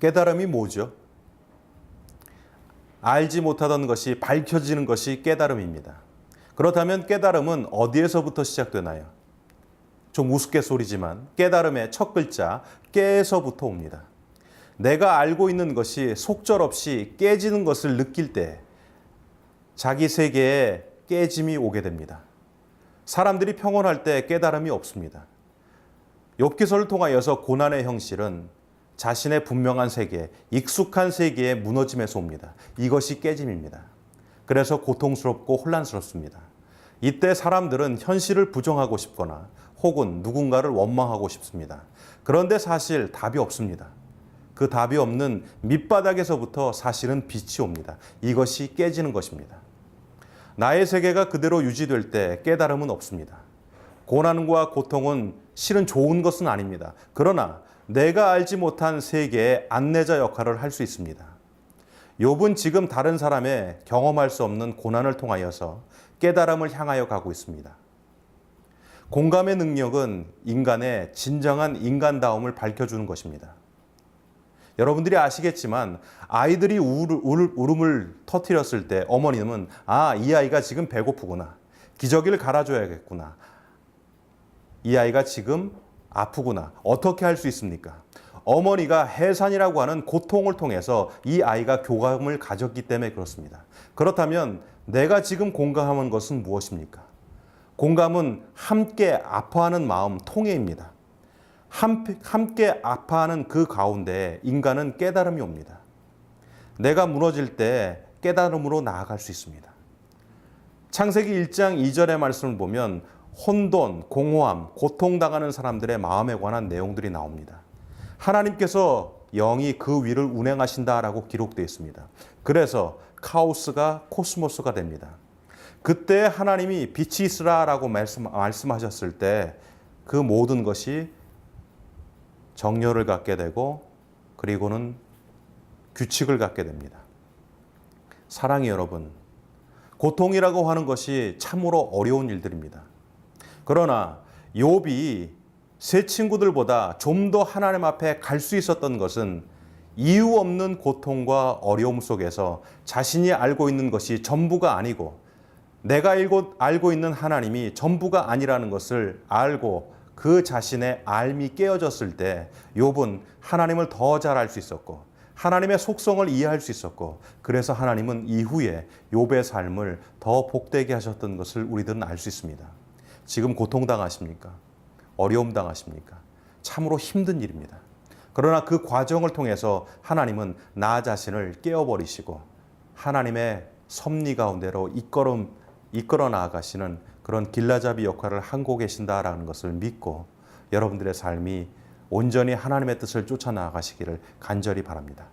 깨달음이 뭐죠? 알지 못하던 것이 밝혀지는 것이 깨달음입니다. 그렇다면 깨달음은 어디에서부터 시작되나요? 좀 우스갯소리지만 깨달음의 첫 글자 깨에서부터 옵니다. 내가 알고 있는 것이 속절없이 깨지는 것을 느낄 때 자기 세계에 깨짐이 오게 됩니다. 사람들이 평온할 때 깨달음이 없습니다. 욥기서를 통하여서 고난의 형실은 자신의 분명한 세계, 익숙한 세계에 무너짐에서 옵니다. 이것이 깨짐입니다. 그래서 고통스럽고 혼란스럽습니다. 이때 사람들은 현실을 부정하고 싶거나 혹은 누군가를 원망하고 싶습니다. 그런데 사실 답이 없습니다. 그 답이 없는 밑바닥에서부터 사실은 빛이 옵니다. 이것이 깨지는 것입니다. 나의 세계가 그대로 유지될 때 깨달음은 없습니다. 고난과 고통은 실은 좋은 것은 아닙니다. 그러나 내가 알지 못한 세계의 안내자 역할을 할 수 있습니다. 욥은 지금 다른 사람의 경험할 수 없는 고난을 통하여서 깨달음을 향하여 가고 있습니다. 공감의 능력은 인간의 진정한 인간다움을 밝혀주는 것입니다. 여러분들이 아시겠지만 아이들이 울음을 터뜨렸을 때 어머님은 이 아이가 지금 배고프구나. 기저귀를 갈아줘야겠구나. 이 아이가 지금 아프구나. 어떻게 할 수 있습니까? 어머니가 해산이라고 하는 고통을 통해서 이 아이가 교감을 가졌기 때문에 그렇습니다. 그렇다면 내가 지금 공감하는 것은 무엇입니까? 공감은 함께 아파하는 마음 통해입니다. 함께 아파하는 그 가운데 인간은 깨달음이 옵니다. 내가 무너질 때 깨달음으로 나아갈 수 있습니다. 창세기 1장 2절의 말씀을 보면 혼돈, 공허함, 고통당하는 사람들의 마음에 관한 내용들이 나옵니다. 하나님께서 영이 그 위를 운행하신다라고 기록되어 있습니다. 그래서 카오스가 코스모스가 됩니다. 그때 하나님이 빛이 있으라라고 말씀하셨을 때 그 모든 것이 정렬을 갖게 되고 그리고는 규칙을 갖게 됩니다. 사랑의 여러분, 고통이라고 하는 것이 참으로 어려운 일들입니다. 그러나 욥이 세 친구들보다 좀 더 하나님 앞에 갈 수 있었던 것은 이유 없는 고통과 어려움 속에서 자신이 알고 있는 것이 전부가 아니고 내가 알고 있는 하나님이 전부가 아니라는 것을 알고 그 자신의 알미 깨어졌을 때 욥은 하나님을 더 잘 알 수 있었고 하나님의 속성을 이해할 수 있었고 그래서 하나님은 이후에 욥의 삶을 더 복되게 하셨던 것을 우리들은 알 수 있습니다. 지금 고통당하십니까? 어려움 당하십니까? 참으로 힘든 일입니다. 그러나 그 과정을 통해서 하나님은 나 자신을 깨어버리시고 하나님의 섭리 가운데로 이끌어 나아가시는 그런 길라잡이 역할을 하고 계신다라는 것을 믿고 여러분들의 삶이 온전히 하나님의 뜻을 쫓아 나아가시기를 간절히 바랍니다.